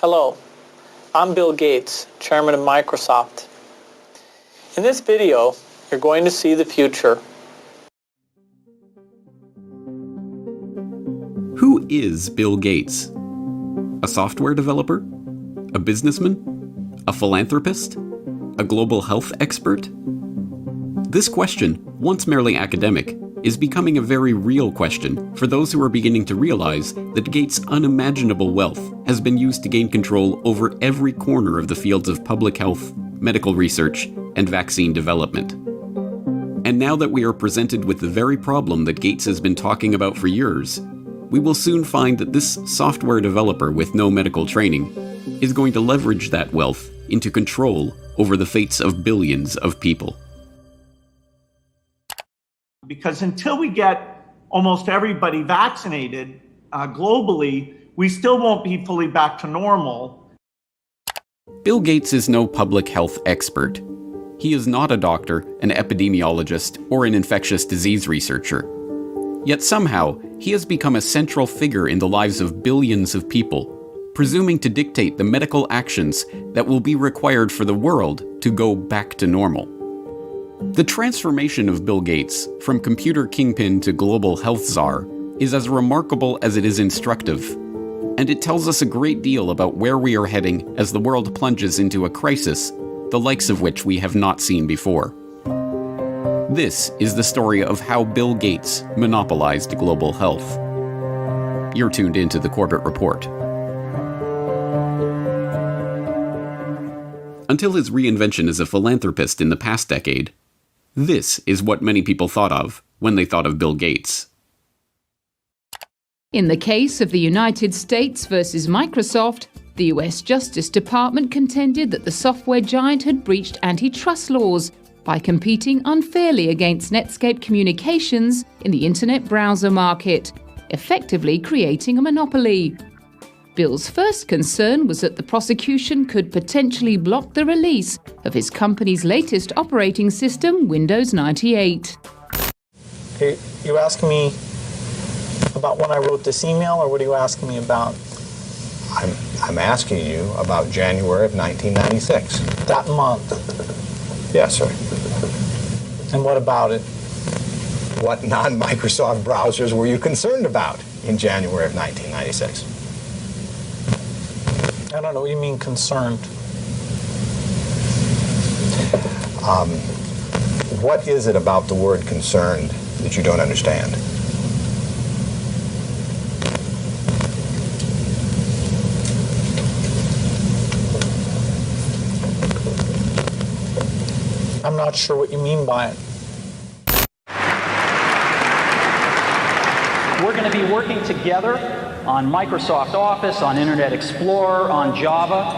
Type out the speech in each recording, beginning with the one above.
Hello, I'm Bill Gates, Chairman of Microsoft. In this video, you're going to see the future. Who is Bill Gates? A software developer? A businessman? A philanthropist? A global health expert? This question, once merely academic, is becoming a very real question for those who are beginning to realize that Gates' unimaginable wealth has been used to gain control over every corner of the fields of public health, medical research, and vaccine development. And now that we are presented with the very problem that Gates has been talking about for years, we will soon find that this software developer with no medical training is going to leverage that wealth into control over the fates of billions of people. Because until we get almost everybody vaccinated globally, we still won't be fully back to normal. Bill Gates is no public health expert. He is not a doctor, an epidemiologist, or an infectious disease researcher. Yet somehow, he has become a central figure in the lives of billions of people, presuming to dictate the medical actions that will be required for the world to go back to normal. The transformation of Bill Gates from computer kingpin to global health czar is as remarkable as it is instructive, and it tells us a great deal about where we are heading as the world plunges into a crisis, the likes of which we have not seen before. This is the story of how Bill Gates monopolized global health. You're tuned into the Corbett Report. Until his reinvention as a philanthropist in the past decade, this is what many people thought of when they thought of Bill Gates. In the case of the United States versus Microsoft, the US Justice Department contended that the software giant had breached antitrust laws by competing unfairly against Netscape Communications in the internet browser market, effectively creating a monopoly. Bill's first concern was that the prosecution could potentially block the release of his company's latest operating system, Windows 98. Are you asking me about when I wrote this email, or what are you asking me about? I'm asking you about January of 1996. That month. Yes, sir. And what about it? What non-Microsoft browsers were you concerned about in January of 1996? I don't know what you mean concerned. What is it about the word concerned that you don't understand? I'm not sure what you mean by it. We're going to be working together on Microsoft Office, on Internet Explorer, on Java,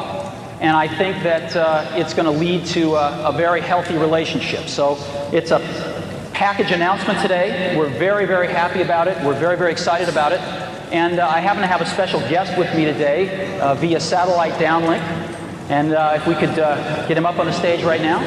and I think that it's going to lead to a very healthy relationship. So it's a package announcement today. We're very, very happy about it. We're very, very excited about it. And I happen to have a special guest with me today via satellite downlink. And if we could get him up on the stage right now.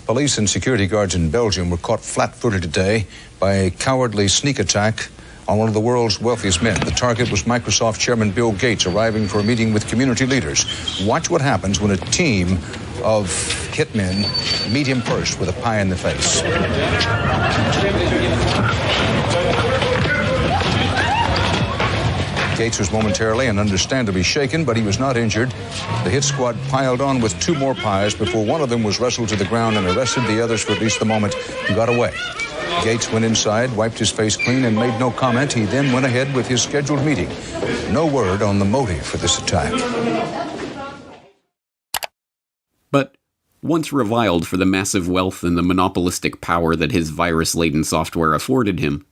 Police and security guards in Belgium were caught flat-footed today by a cowardly sneak attack on one of the world's wealthiest men. The target was Microsoft Chairman Bill Gates, arriving for a meeting with community leaders. Watch what happens when a team of hitmen meet him first with a pie in the face. Gates was momentarily and understandably shaken, but he was not injured. The hit squad piled on with two more pies before one of them was wrestled to the ground and arrested. The others, for at least the moment, got away. Gates went inside, wiped his face clean, and made no comment. He then went ahead with his scheduled meeting. No word on the motive for this attack. But once reviled for the massive wealth and the monopolistic power that his virus-laden software afforded him,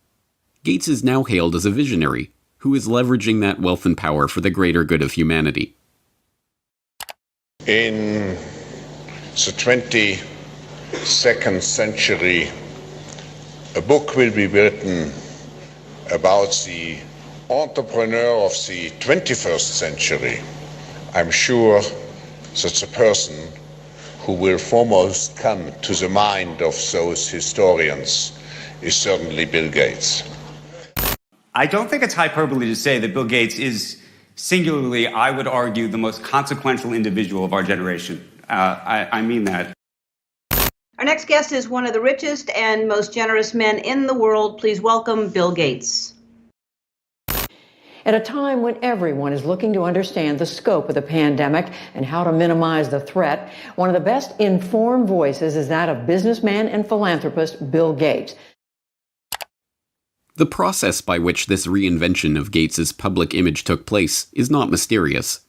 Gates is now hailed as a visionary who is leveraging that wealth and power for the greater good of humanity. In the 22nd century, a book will be written about the entrepreneur of the 21st century. I'm sure that the person who will foremost come to the mind of those historians is certainly Bill Gates. I don't think it's hyperbole to say that Bill Gates is singularly, I would argue, the most consequential individual of our generation. I mean that. Our next guest is one of the richest and most generous men in the world. Please welcome Bill Gates. At a time when everyone is looking to understand the scope of the pandemic and how to minimize the threat, one of the best informed voices is that of businessman and philanthropist Bill Gates. The process by which this reinvention of Gates's public image took place is not mysterious.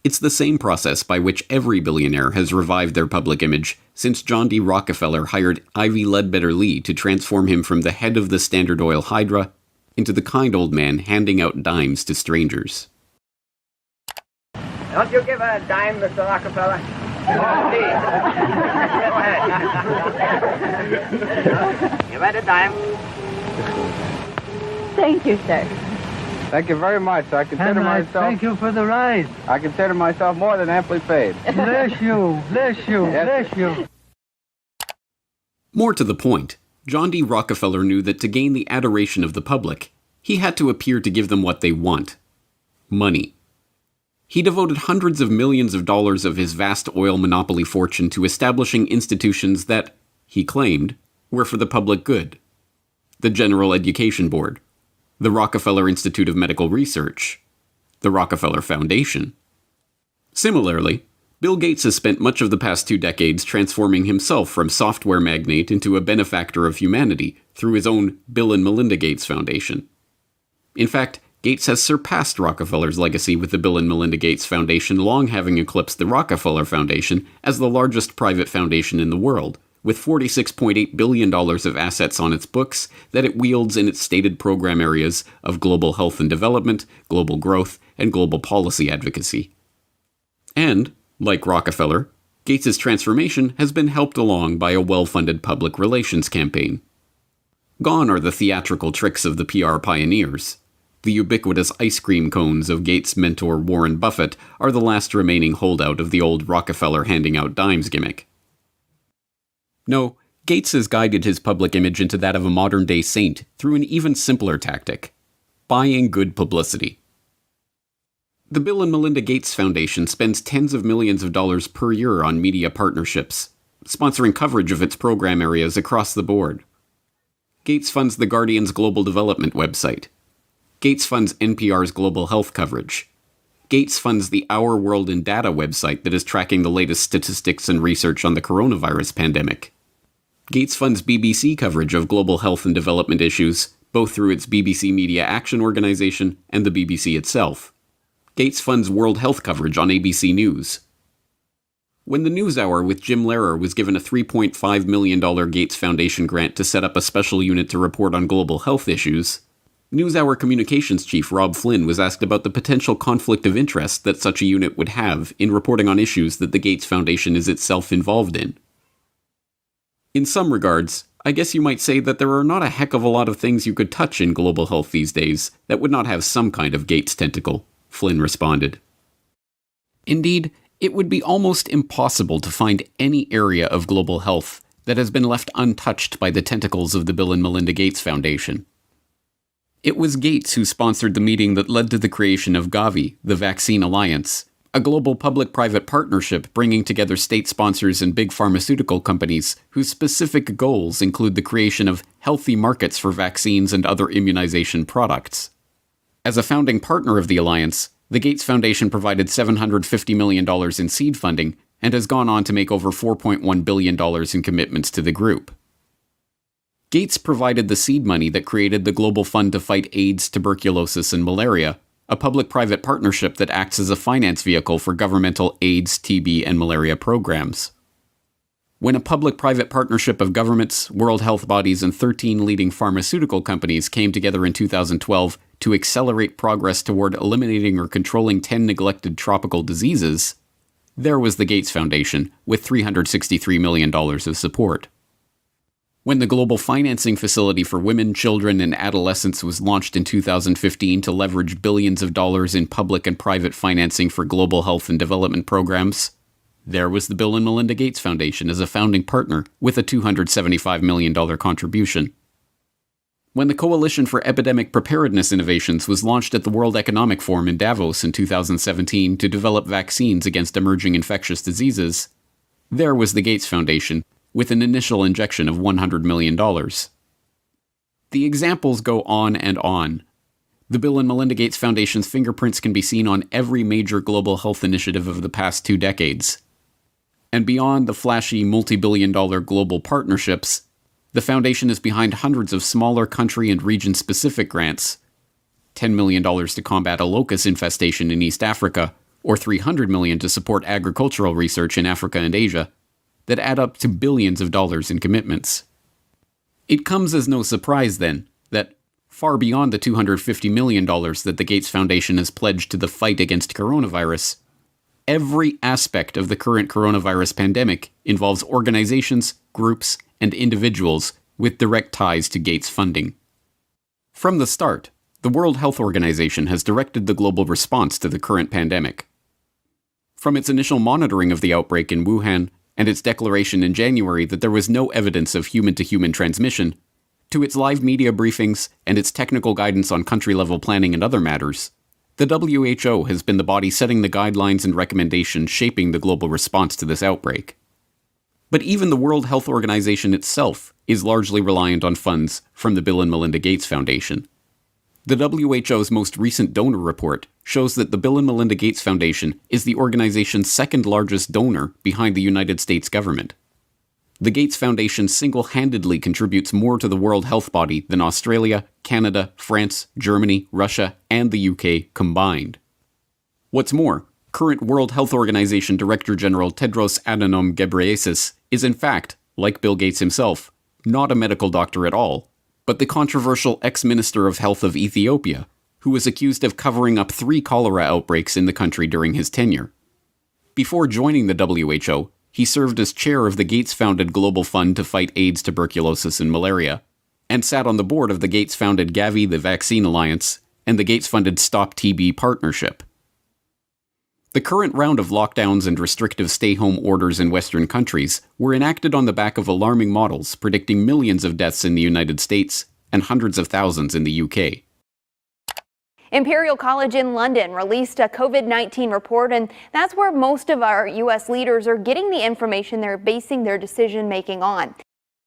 It's the same process by which every billionaire has revived their public image since John D. Rockefeller hired Ivy Ledbetter Lee to transform him from the head of the Standard Oil Hydra into the kind old man handing out dimes to strangers. Don't you give a dime, Mr. Rockefeller? Give it a dime. Thank you, sir. Thank you very much. I consider myself... Thank you for the ride. I consider myself more than amply paid. Bless you, bless you, Yes. bless you. More to the point, John D. Rockefeller knew that to gain the adoration of the public, he had to appear to give them what they want: money. He devoted hundreds of millions of dollars of his vast oil monopoly fortune to establishing institutions that, he claimed, were for the public good. The General Education Board, the Rockefeller Institute of Medical Research, the Rockefeller Foundation. Similarly, Bill Gates has spent much of the past 2 decades transforming himself from software magnate into a benefactor of humanity through his own Bill and Melinda Gates Foundation. In fact, Gates has surpassed Rockefeller's legacy with the Bill and Melinda Gates Foundation, long having eclipsed the Rockefeller Foundation as the largest private foundation in the world, with $46.8 billion of assets on its books that it wields in its stated program areas of global health and development, global growth, and global policy advocacy. And, like Rockefeller, Gates's transformation has been helped along by a well-funded public relations campaign. Gone are the theatrical tricks of the PR pioneers. The ubiquitous ice cream cones of Gates' mentor Warren Buffett are the last remaining holdout of the old Rockefeller handing out dimes gimmick. No, Gates has guided his public image into that of a modern-day saint through an even simpler tactic: buying good publicity. The Bill and Melinda Gates Foundation spends tens of millions of dollars per year on media partnerships, sponsoring coverage of its program areas across the board. Gates funds The Guardian's global development website. Gates funds NPR's global health coverage. Gates funds the Our World in Data website that is tracking the latest statistics and research on the coronavirus pandemic. Gates funds BBC coverage of global health and development issues, both through its BBC Media Action Organization and the BBC itself. Gates funds World Health coverage on ABC News. When the NewsHour with Jim Lehrer was given a $3.5 million Gates Foundation grant to set up a special unit to report on global health issues, NewsHour communications chief Rob Flynn was asked about the potential conflict of interest that such a unit would have in reporting on issues that the Gates Foundation is itself involved in. In some regards, I guess you might say that there are not a heck of a lot of things you could touch in global health these days that would not have some kind of Gates tentacle, Flynn responded. Indeed, it would be almost impossible to find any area of global health that has been left untouched by the tentacles of the Bill and Melinda Gates Foundation. It was Gates who sponsored the meeting that led to the creation of Gavi, the Vaccine Alliance, a global public-private partnership bringing together state sponsors and big pharmaceutical companies whose specific goals include the creation of healthy markets for vaccines and other immunization products. As a founding partner of the alliance, the Gates Foundation provided $750 million in seed funding and has gone on to make over $4.1 billion in commitments to the group. Gates provided the seed money that created the Global Fund to Fight AIDS, Tuberculosis, and Malaria, a public-private partnership that acts as a finance vehicle for governmental AIDS, TB, and malaria programs. When a public-private partnership of governments, World Health bodies, and 13 leading pharmaceutical companies came together in 2012 to accelerate progress toward eliminating or controlling 10 neglected tropical diseases, there was the Gates Foundation, with $363 million of support. When the Global Financing Facility for Women, Children, and Adolescents was launched in 2015 to leverage billions of dollars in public and private financing for global health and development programs, There was the Bill and Melinda Gates Foundation as a founding partner with a $275 million contribution. When the Coalition for Epidemic Preparedness Innovations was launched at the World Economic Forum in Davos in 2017 to develop vaccines against emerging infectious diseases, there was the Gates Foundation with an initial injection of $100 million. The examples go on and on. The Bill and Melinda Gates Foundation's fingerprints can be seen on every major global health initiative of the past 2 decades. And beyond the flashy multi-billion-dollar global partnerships, the foundation is behind hundreds of smaller country and region-specific grants, $10 million to combat a locust infestation in East Africa, or $300 million to support agricultural research in Africa and Asia, that add up to billions of dollars in commitments. It comes as no surprise, then, that far beyond the $250 million that the Gates Foundation has pledged to the fight against coronavirus, every aspect of the current coronavirus pandemic involves organizations, groups, and individuals with direct ties to Gates funding. From the start, the World Health Organization has directed the global response to the current pandemic. From its initial monitoring of the outbreak in Wuhan and its declaration in January that there was no evidence of human-to-human transmission, to its live media briefings and its technical guidance on country-level planning and other matters, the WHO has been the body setting the guidelines and recommendations shaping the global response to this outbreak. But even the World Health Organization itself is largely reliant on funds from the Bill and Melinda Gates Foundation. The WHO's most recent donor report shows that the Bill and Melinda Gates Foundation is the organization's second largest donor behind the United States government. The Gates Foundation single-handedly contributes more to the World Health Body than Australia, Canada, France, Germany, Russia, and the UK combined. What's more, current World Health Organization Director General Tedros Adhanom Ghebreyesus is in fact, like Bill Gates himself, not a medical doctor at all, but the controversial ex-Minister of Health of Ethiopia, who was accused of covering up 3 cholera outbreaks in the country during his tenure. Before joining the WHO, he served as chair of the Gates-founded Global Fund to fight AIDS, tuberculosis, and malaria, and sat on the board of the Gates-founded Gavi, the Vaccine Alliance, and the Gates-funded Stop TB Partnership. The current round of lockdowns and restrictive stay-home orders in Western countries were enacted on the back of alarming models predicting millions of deaths in the United States and hundreds of thousands in the UK. Imperial College in London released a COVID-19 report, and that's where most of our U.S. leaders are getting the information they're basing their decision-making on.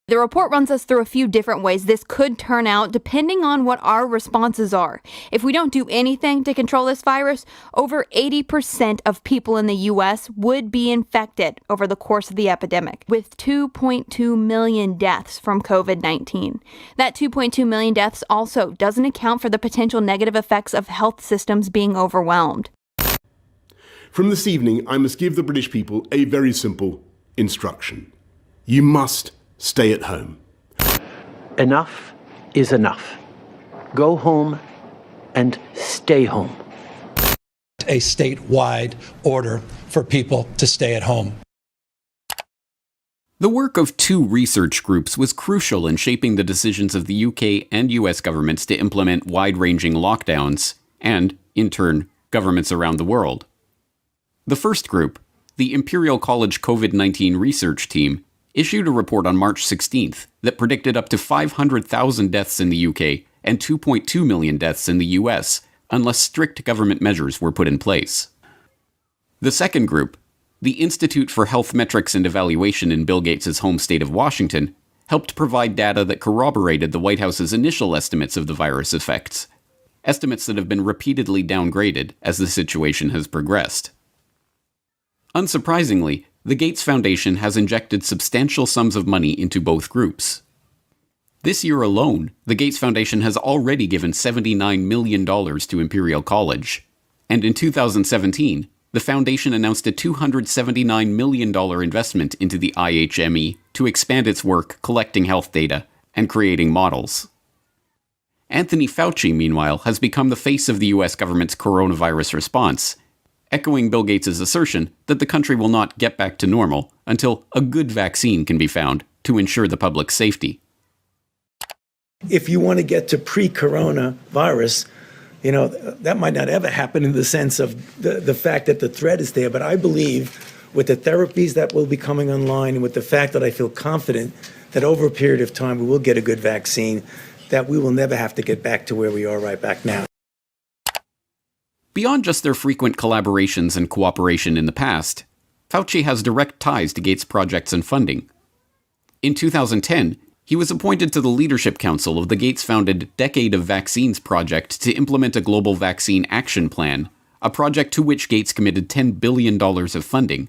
The report runs us through a few different ways this could turn out depending on what our responses are. If we don't do anything to control this virus, over 80% of people in the U.S. would be infected over the course of the epidemic, with 2.2 million deaths from COVID-19. That 2.2 million deaths also doesn't account for the potential negative effects of health systems being overwhelmed. From this evening, I must give the British people a very simple instruction. You must stay at home. Enough is enough. Go home and stay home. A statewide order for people to stay at home. The work of 2 research groups was crucial in shaping the decisions of the UK and US governments to implement wide-ranging lockdowns, and, in turn, governments around the world. The first group, the Imperial College COVID-19 Research Team, issued a report on March 16th that predicted up to 500,000 deaths in the UK and 2.2 million deaths in the US unless strict government measures were put in place. The second group, the Institute for Health Metrics and Evaluation in Bill Gates' home state of Washington, helped provide data that corroborated the White House's initial estimates of the virus effects, estimates that have been repeatedly downgraded as the situation has progressed. Unsurprisingly, the Gates Foundation has injected substantial sums of money into both groups. This year alone, the Gates Foundation has already given $79 million to Imperial College, and in 2017, the foundation announced a $279 million investment into the IHME to expand its work collecting health data and creating models. Anthony Fauci, meanwhile, has become the face of the US government's coronavirus response, echoing Bill Gates' assertion that the country will not get back to normal until a good vaccine can be found to ensure the public's safety. If you want to get to pre-coronavirus, that might not ever happen in the sense of the fact that the threat is there, but I believe with the therapies that will be coming online and with the fact that I feel confident that over a period of time we will get a good vaccine, that we will never have to get back to where we are right back now. Beyond just their frequent collaborations and cooperation in the past, Fauci has direct ties to Gates' projects and funding. In 2010, he was appointed to the Leadership Council of the Gates-founded Decade of Vaccines project to implement a global vaccine action plan, a project to which Gates committed $10 billion of funding.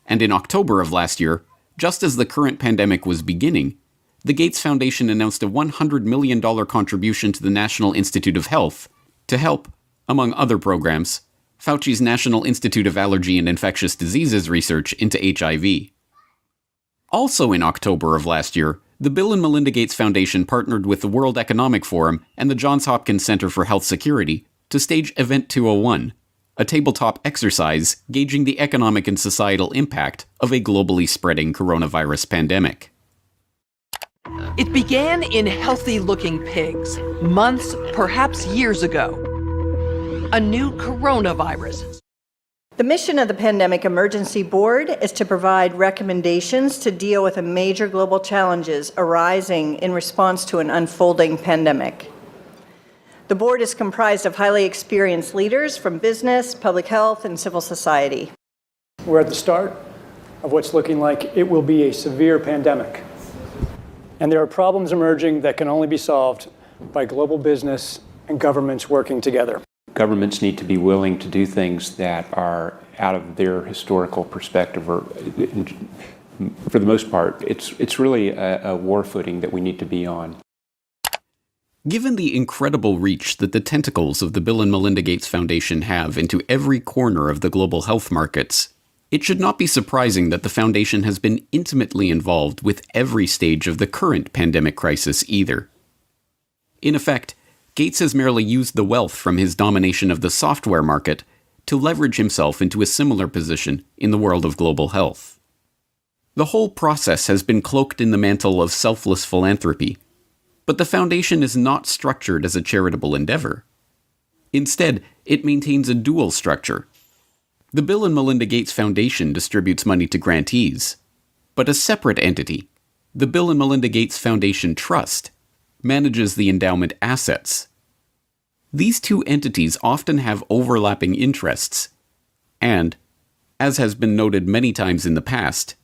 And in October of last year, just as the current pandemic was beginning, the Gates Foundation announced a $100 million contribution to the National Institute of Health to help, among other programs, Fauci's National Institute of Allergy and Infectious Diseases research into HIV. Also in October of last year, the Bill and Melinda Gates Foundation partnered with the World Economic Forum and the Johns Hopkins Center for Health Security to stage Event 201, a tabletop exercise gauging the economic and societal impact of a globally spreading coronavirus pandemic. It began in healthy-looking pigs, months, perhaps years ago. A new coronavirus. The mission of the Pandemic Emergency Board is to provide recommendations to deal with the major global challenges arising in response to an unfolding pandemic. The board is comprised of highly experienced leaders from business, public health, and civil society. We're at the start of what's looking like it will be a severe pandemic. And there are problems emerging that can only be solved by global business and governments working together. Governments need to be willing to do things that are out of their historical perspective, or for the most part, it's really a war footing that we need to be on. Given the incredible reach that the tentacles of the Bill and Melinda Gates Foundation have into every corner of the global health markets, it should not be surprising that the foundation has been intimately involved with every stage of the current pandemic crisis either. In effect, Gates has merely used the wealth from his domination of the software market to leverage himself into a similar position in the world of global health. The whole process has been cloaked in the mantle of selfless philanthropy, but the foundation is not structured as a charitable endeavor. Instead, it maintains a dual structure. The Bill and Melinda Gates Foundation distributes money to grantees, but a separate entity, the Bill and Melinda Gates Foundation Trust, manages the endowment assets. These two entities often have overlapping interests, and, as has been noted many times in the past,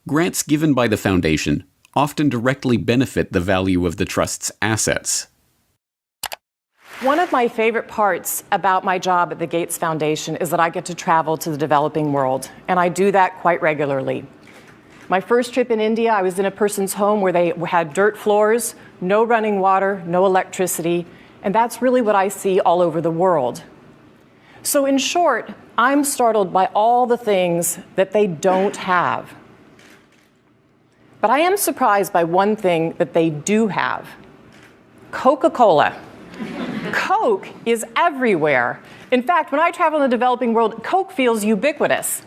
grants given by the foundation often directly benefit the value of the trust's assets. One of my favorite parts about my job at the Gates Foundation is that I get to travel to the developing world, and I do that quite regularly. My first trip in India, I was in a person's home where they had dirt floors, no running water, no electricity, and that's really what I see all over the world. So in short, I'm startled by all the things that they don't have. But I am surprised by one thing that they do have: Coca-Cola. Coke is everywhere. In fact, when I travel in the developing world, Coke feels ubiquitous.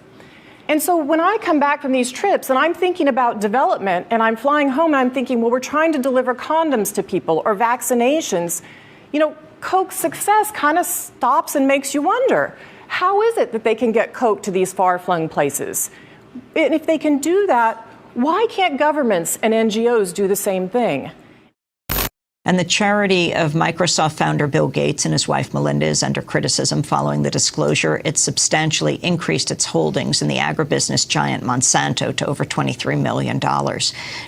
And so when I come back from these trips and I'm thinking about development and I'm flying home and I'm thinking, well, we're trying to deliver condoms to people or vaccinations, you know, Coke's success kind of stops and makes you wonder, how is it that they can get Coke to these far-flung places? And if they can do that, why can't governments and NGOs do the same thing? And the charity of Microsoft founder Bill Gates and his wife Melinda is under criticism following the disclosure. It substantially increased its holdings in the agribusiness giant Monsanto to over $23 million.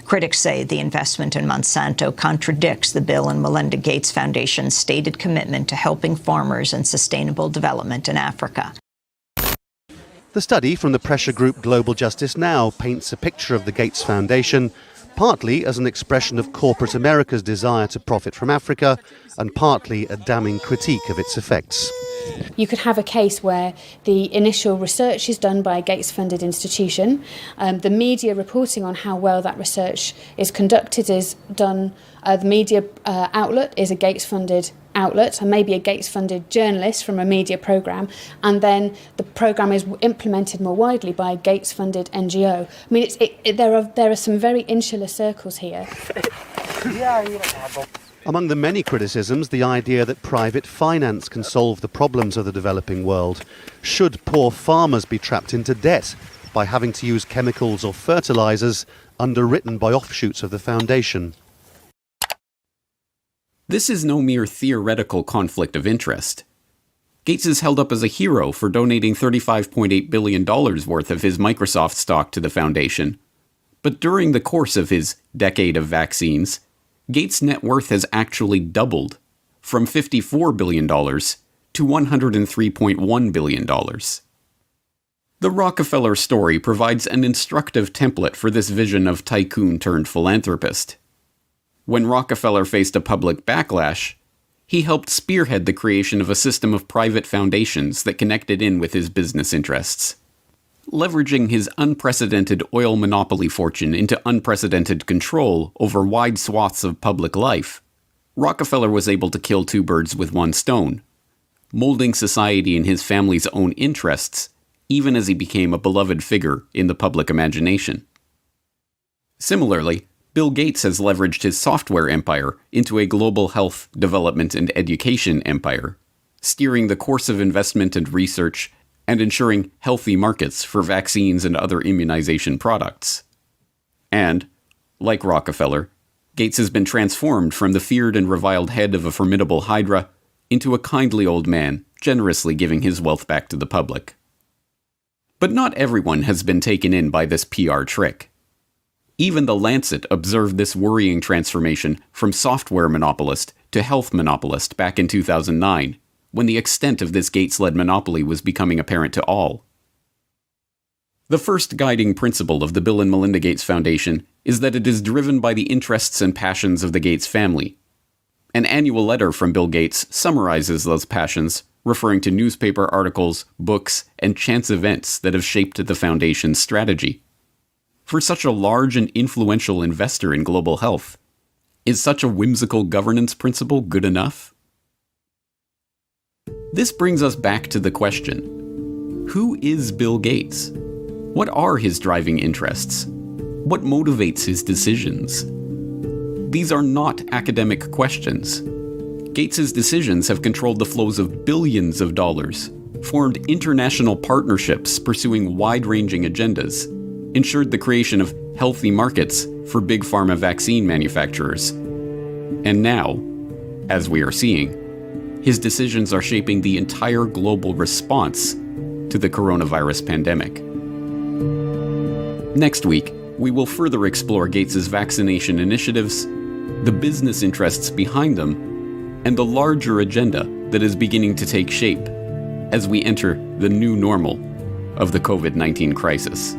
Critics say the investment in Monsanto contradicts the Bill and Melinda Gates Foundation's stated commitment to helping farmers and sustainable development in Africa. The study from the pressure group Global Justice Now paints a picture of the Gates Foundation partly as an expression of corporate America's desire to profit from Africa, and partly a damning critique of its effects. You could have a case where the initial research is done by a Gates-funded institution. The media reporting on how well that research is conducted is done. The media outlet is a Gates-funded outlet, and maybe a Gates-funded journalist from a media programme, and then the programme is implemented more widely by a Gates-funded NGO. I mean, there are some very insular circles here. Among the many criticisms, the idea that private finance can solve the problems of the developing world. Should poor farmers be trapped into debt by having to use chemicals or fertilizers underwritten by offshoots of the foundation? This is no mere theoretical conflict of interest. Gates is held up as a hero for donating $35.8 billion worth of his Microsoft stock to the foundation. But during the course of his decade of vaccines, Gates' net worth has actually doubled, from $54 billion to $103.1 billion. The Rockefeller story provides an instructive template for this vision of tycoon turned philanthropist. When Rockefeller faced a public backlash, he helped spearhead the creation of a system of private foundations that connected in with his business interests. Leveraging his unprecedented oil monopoly fortune into unprecedented control over wide swaths of public life, Rockefeller was able to kill two birds with one stone, molding society in his family's own interests, even as he became a beloved figure in the public imagination. Similarly, Bill Gates has leveraged his software empire into a global health, development, and education empire, steering the course of investment and research and ensuring healthy markets for vaccines and other immunization products. And, like Rockefeller, Gates has been transformed from the feared and reviled head of a formidable hydra into a kindly old man, generously giving his wealth back to the public. But not everyone has been taken in by this PR trick. Even The Lancet observed this worrying transformation from software monopolist to health monopolist back in 2009, when the extent of this Gates-led monopoly was becoming apparent to all. The first guiding principle of the Bill and Melinda Gates Foundation is that it is driven by the interests and passions of the Gates family. An annual letter from Bill Gates summarizes those passions, referring to newspaper articles, books, and chance events that have shaped the foundation's strategy. For such a large and influential investor in global health, is such a whimsical governance principle good enough? This brings us back to the question: who is Bill Gates? What are his driving interests? What motivates his decisions? These are not academic questions. Gates's decisions have controlled the flows of billions of dollars, formed international partnerships pursuing wide-ranging agendas, ensured the creation of healthy markets for big pharma vaccine manufacturers. And now, as we are seeing, his decisions are shaping the entire global response to the coronavirus pandemic. Next week, we will further explore Gates's vaccination initiatives, the business interests behind them, and the larger agenda that is beginning to take shape as we enter the new normal of the COVID-19 crisis.